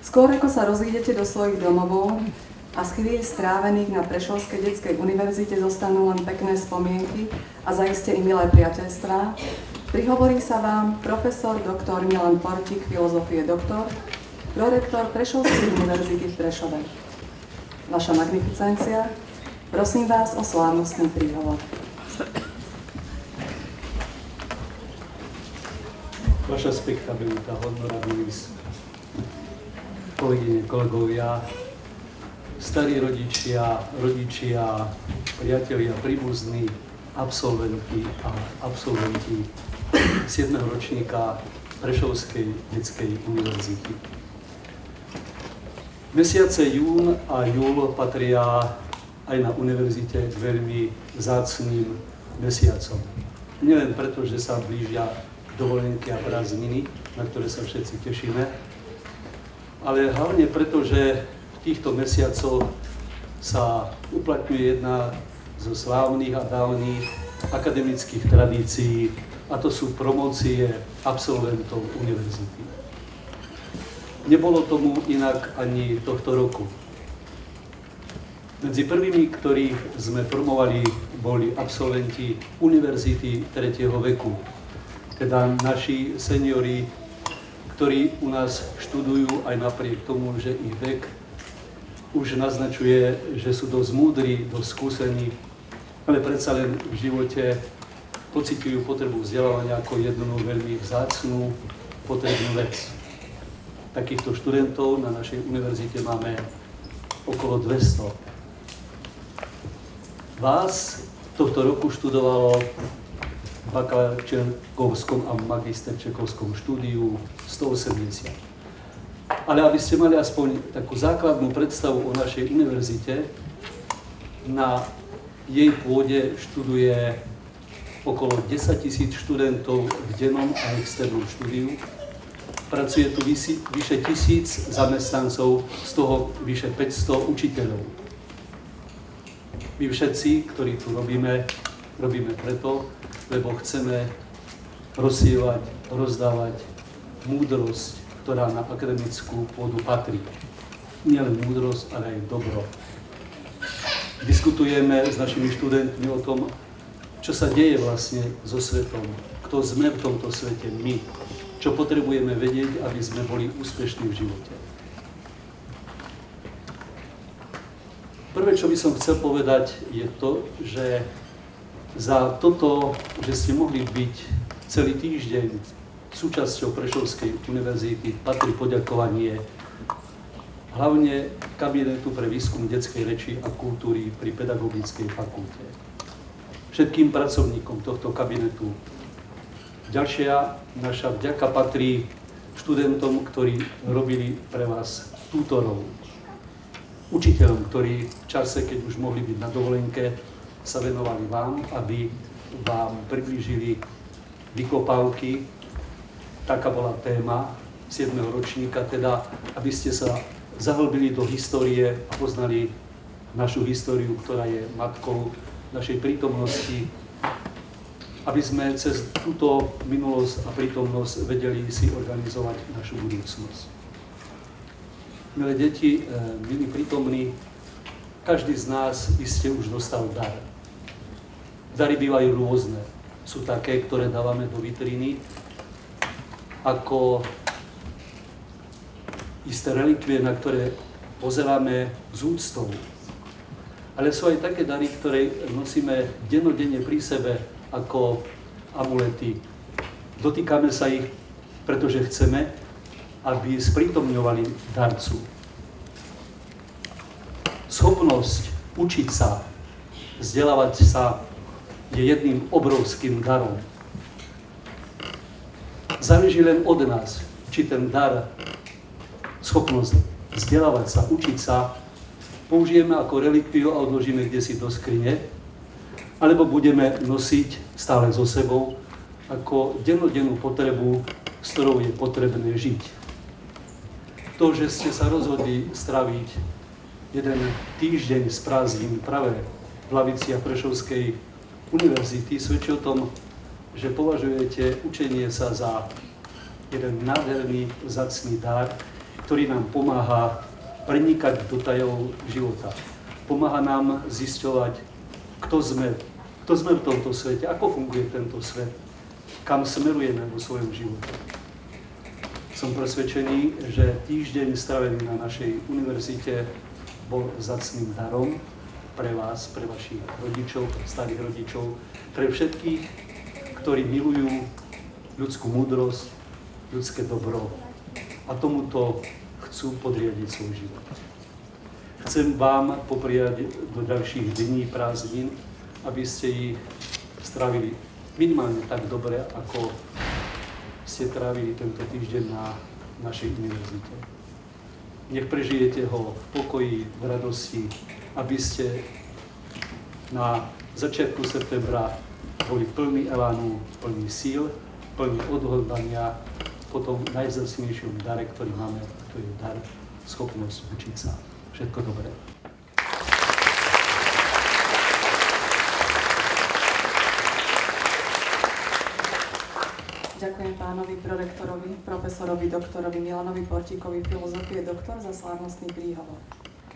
Skôr ako sa rozídete do svojich domovov a z chvíľ strávených na Prešovskej detskej univerzite zostanú len pekné spomienky a zaiste i milé priateľstvá, prihovorí sa vám profesor doktor Milan Portík, filozofie doktor, prorektor Prešovskej univerzity v Prešove. Vaša magnificencia, prosím vás o slávnostný príhovor. Vaša spektabilita, honorabilis, kolegyne, kolegovia, starí rodičia, priatelia, príbuzní, absolventi a absolventi 7. ročníka Prešovskej detskej univerzity. Mesiace jún a júl patria aj na univerzite k veľmi vzácnym mesiacom. Nielen preto, že sa blížia dovolenky a prázdniny, na ktoré sa všetci tešíme, ale hlavne preto, že v týchto mesiacoch sa uplatňuje jedna zo slávnych a dávnych akademických tradícií, a to sú promócie absolventov univerzity. Nebolo tomu inak ani tohto roku. Medzi prvými, ktorých sme promovali, boli absolventi univerzity 3. veku, teda naši seniori, ktorí u nás študujú aj napriek tomu, že ich vek už naznačuje, že sú dosť múdri, dosť skúsení, ale predsa len v živote pociťujú potrebu vzdelávania ako jednu veľmi vzácnu, potrebnú vec. Takýchto študentov na našej univerzite máme okolo 200. Vás tohto roku študovalo v bakaláčkovskom a magisterčekovskom štúdiu 180. Ale aby ste mali aspoň takú základnú predstavu o našej univerzite, na jej pôde študuje okolo 10 000 študentov v dennom a externom štúdiu. Pracuje tu vyše 1000 zamestnancov, z toho vyše 500 učiteľov. My všetci, ktorí tu robíme preto, lebo chceme rozsievať, rozdávať múdrosť, ktorá na akademickú pôdu patrí. Nielen múdrosť, ale aj dobro. Diskutujeme s našimi študentmi o tom, čo sa deje vlastne so svetom, kto sme v tomto svete my, čo potrebujeme vedieť, aby sme boli úspešní v živote. Prvé, čo by som chcel povedať, je to, že za toto, že ste mohli byť celý týždeň súčasťou Prešovskej univerzity, patrí poďakovanie hlavne kabinetu pre výskum detskej reči a kultúry pri Pedagogickej fakulte. Všetkým pracovníkom tohto kabinetu. Ďalšia naša vďaka patrí študentom, ktorí robili pre vás tutorov. Učiteľom, ktorí v čase, keď už mohli byť na dovolenke, sa venovali vám, aby vám priblížili vykopávky. Taká bola téma 7. ročníka, teda aby ste sa zahlbili do histórie a poznali našu históriu, ktorá je matkou našej prítomnosti, aby sme cez túto minulosť a prítomnosť vedeli si organizovať našu budúcnosť. Milé deti, milí prítomní, každý z nás iste už dostal dar. Dary bývajú rôzne. Sú také, ktoré dávame do vitríny ako isté relikvie, na ktoré pozeráme s úctou. Ale sú aj také dary, ktoré nosíme dennodenne pri sebe ako amulety. Dotýkame sa ich, pretože chceme, aby sprítomňovali darcu. Schopnosť učiť sa, vzdelávať sa je jedným obrovským darom. Záleží len od nás, či ten dar, schopnosť vzdelávať sa, učiť sa, použijeme ako relikviu a odložíme kdesi do skrine, alebo budeme nosiť stále so sebou ako dennodennú potrebu, s ktorou je potrebné žiť. To, že ste sa rozhodli straviť jeden týždeň z prázdnin práve v laviciach Prešovskej univerzity, svedčí o tom, že považujete učenie sa za jeden nádherný, vzácny dar, ktorý nám pomáha prenikať do tajov života. Pomáha nám zisťovať, kto sme v tomto svete, ako funguje tento svet, kam smerujeme vo svojom živote. Som presvedčený, že týždeň strávený na našej univerzite bol vzácnym darom pre vás, pre vašich rodičov, pre starých rodičov, pre všetkých, ktorí milujú ľudskú múdrosť, ľudské dobro a tomuto chcú podriadiť svoj život. Chcem vám popriať do ďalších dní prázdnin, aby ste ich strávili minimálne tak dobre, ako ste trávili tento týždeň na našej univerzite. Nech prežijete ho v pokoji, v radosti, aby ste na začiatku septembra boli plní elánu, plní síl, plní odhodlania po tom najvzácnejšom dare, ktorý máme, to je dar, schopnosť učiť sa. Všetko dobré. Ďakujem pánovi prorektorovi, profesorovi, doktorovi Milanovi Portíkovi filozofie doktor za slávnostný príhovor.